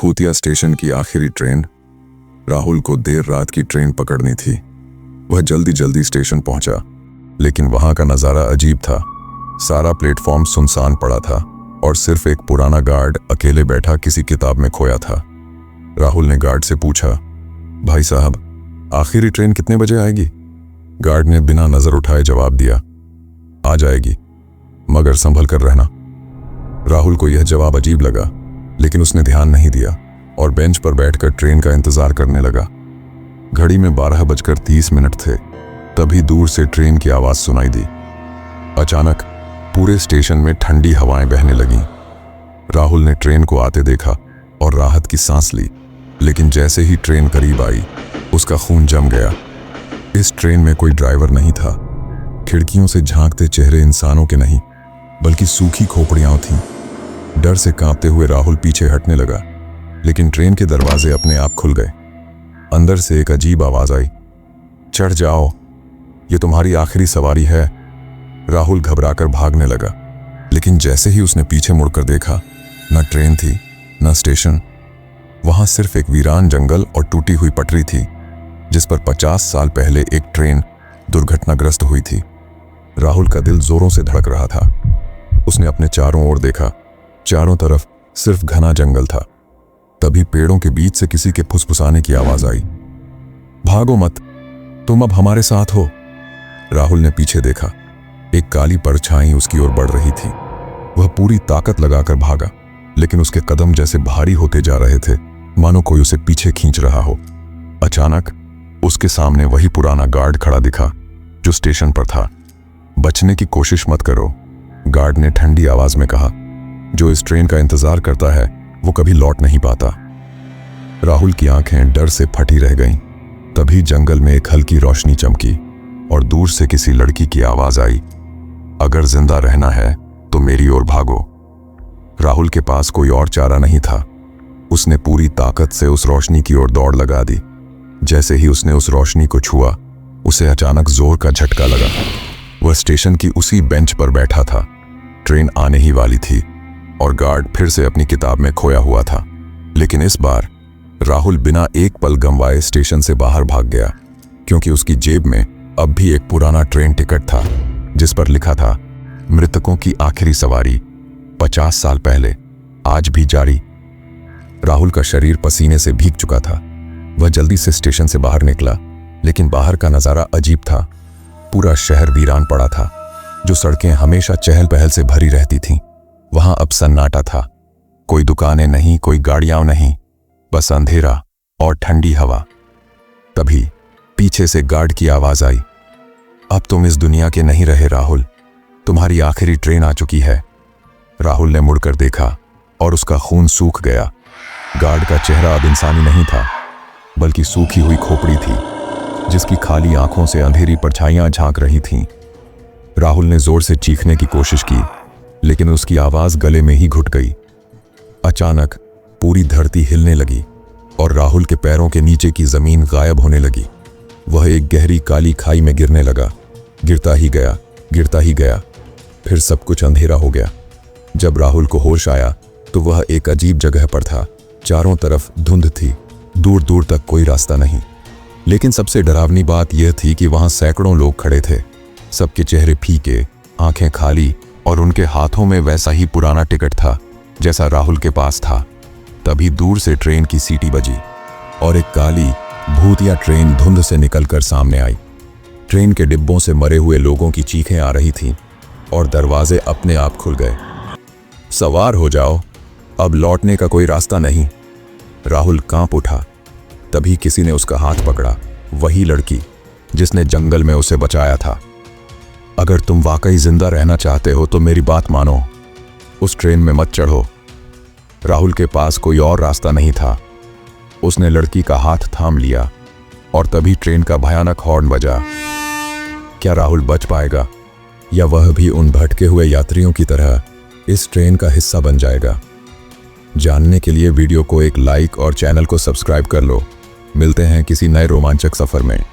भूतिया स्टेशन की आखिरी ट्रेन। राहुल को देर रात की ट्रेन पकड़नी थी। वह जल्दी जल्दी स्टेशन पहुंचा, लेकिन वहां का नजारा अजीब था। सारा प्लेटफॉर्म सुनसान पड़ा था और सिर्फ एक पुराना गार्ड अकेले बैठा किसी किताब में खोया था। राहुल ने गार्ड से पूछा, भाई साहब, आखिरी ट्रेन कितने बजे आएगी? गार्ड ने बिना नजर उठाए जवाब दिया, आ जाएगी, मगर संभल कर रहना। राहुल को यह जवाब अजीब लगा, लेकिन उसने ध्यान नहीं दिया और बेंच पर बैठकर ट्रेन का इंतजार करने लगा। घड़ी में 12:30 थे। तभी दूर से ट्रेन की आवाज सुनाई दी। अचानक पूरे स्टेशन में ठंडी हवाएं बहने लगीं। राहुल ने ट्रेन को आते देखा और राहत की सांस ली, लेकिन जैसे ही ट्रेन करीब आई, उसका खून जम गया। इस ट्रेन में कोई ड्राइवर नहीं था। खिड़कियों से झांकते चेहरे इंसानों के नहीं, बल्कि सूखी खोपड़ियां थीं। डर से कांपते हुए राहुल पीछे हटने लगा, लेकिन ट्रेन के दरवाजे अपने आप खुल गए। अंदर से एक अजीब आवाज आई, चढ़ जाओ, ये तुम्हारी आखिरी सवारी है। राहुल घबराकर भागने लगा, लेकिन जैसे ही उसने पीछे मुड़कर देखा, न ट्रेन थी न स्टेशन। वहां सिर्फ एक वीरान जंगल और टूटी हुई पटरी थी, जिस पर 50 साल पहले एक ट्रेन दुर्घटनाग्रस्त हुई थी। राहुल का दिल जोरों से धड़क रहा था। उसने अपने चारों ओर देखा। चारों तरफ सिर्फ घना जंगल था। तभी पेड़ों के बीच से किसी के फुसफुसाने की आवाज आई, भागो मत, तुम अब हमारे साथ हो। राहुल ने पीछे देखा। एक काली परछाई उसकी ओर बढ़ रही थी। वह पूरी ताकत लगाकर भागा, लेकिन उसके कदम जैसे भारी होते जा रहे थे, मानो कोई उसे पीछे खींच रहा हो। अचानक उसके सामने वही पुराना गार्ड खड़ा दिखा जो स्टेशन पर था। बचने की कोशिश मत करो, गार्ड ने ठंडी आवाज में कहा। जो इस ट्रेन का इंतजार करता है वो कभी लौट नहीं पाता। राहुल की आंखें डर से फटी रह गईं। तभी जंगल में एक हल्की रोशनी चमकी और दूर से किसी लड़की की आवाज आई, अगर जिंदा रहना है तो मेरी ओर भागो। राहुल के पास कोई और चारा नहीं था। उसने पूरी ताकत से उस रोशनी की ओर दौड़ लगा दी। जैसे ही उसने उस रोशनी को छुआ, उसे अचानक जोर का झटका लगा। वह स्टेशन की उसी बेंच पर बैठा था। ट्रेन आने ही वाली थी और गार्ड फिर से अपनी किताब में खोया हुआ था। लेकिन इस बार राहुल बिना एक पल गंवाए स्टेशन से बाहर भाग गया, क्योंकि उसकी जेब में अब भी एक पुराना ट्रेन टिकट था, जिस पर लिखा था, मृतकों की आखिरी सवारी 50 साल पहले, आज भी जारी। राहुल का शरीर पसीने से भीग चुका था। वह जल्दी से स्टेशन से बाहर निकला, लेकिन बाहर का नजारा अजीब था। पूरा शहर वीरान पड़ा था। जो सड़कें हमेशा चहल पहल से भरी रहती थीं, वहां अब सन्नाटा था। कोई दुकानें नहीं, कोई गाड़ियां नहीं, बस अंधेरा और ठंडी हवा। तभी पीछे से गार्ड की आवाज आई, अब तुम इस दुनिया के नहीं रहे राहुल, तुम्हारी आखिरी ट्रेन आ चुकी है। राहुल ने मुड़कर देखा और उसका खून सूख गया। गार्ड का चेहरा अब इंसानी नहीं था, बल्कि सूखी हुई खोपड़ी थी, जिसकी खाली आंखों से अंधेरी परछाइयां झांक रही थीं। राहुल ने जोर से चीखने की कोशिश की, लेकिन उसकी आवाज गले में ही घुट गई। अचानक पूरी धरती हिलने लगी और राहुल के पैरों के नीचे की जमीन गायब होने लगी। वह एक गहरी काली खाई में गिरने लगा। गिरता ही गया, गिरता ही गया। फिर सब कुछ अंधेरा हो गया। जब राहुल को होश आया तो वह एक अजीब जगह पर था। चारों तरफ धुंध थी, दूर दूर तक कोई रास्ता नहीं। लेकिन सबसे डरावनी बात यह थी कि वहां सैकड़ों लोग खड़े थे। सबके चेहरे फीके, आंखें खाली, और उनके हाथों में वैसा ही पुराना टिकट था जैसा राहुल के पास था। तभी दूर से ट्रेन की सीटी बजी और एक काली भूतिया ट्रेन धुंध से निकलकर सामने आई। ट्रेन के डिब्बों से मरे हुए लोगों की चीखें आ रही थीं और दरवाजे अपने आप खुल गए। सवार हो जाओ, अब लौटने का कोई रास्ता नहीं। राहुल कांप उठा। तभी किसी ने उसका हाथ पकड़ा, वही लड़की जिसने जंगल में उसे बचाया था। अगर तुम वाकई जिंदा रहना चाहते हो तो मेरी बात मानो, उस ट्रेन में मत चढ़ो। राहुल के पास कोई और रास्ता नहीं था। उसने लड़की का हाथ थाम लिया और तभी ट्रेन का भयानक हॉर्न बजा। क्या राहुल बच पाएगा, या वह भी उन भटके हुए यात्रियों की तरह इस ट्रेन का हिस्सा बन जाएगा? जानने के लिए वीडियो को एक लाइक और चैनल को सब्सक्राइब कर लो। मिलते हैं किसी नए रोमांचक सफर में।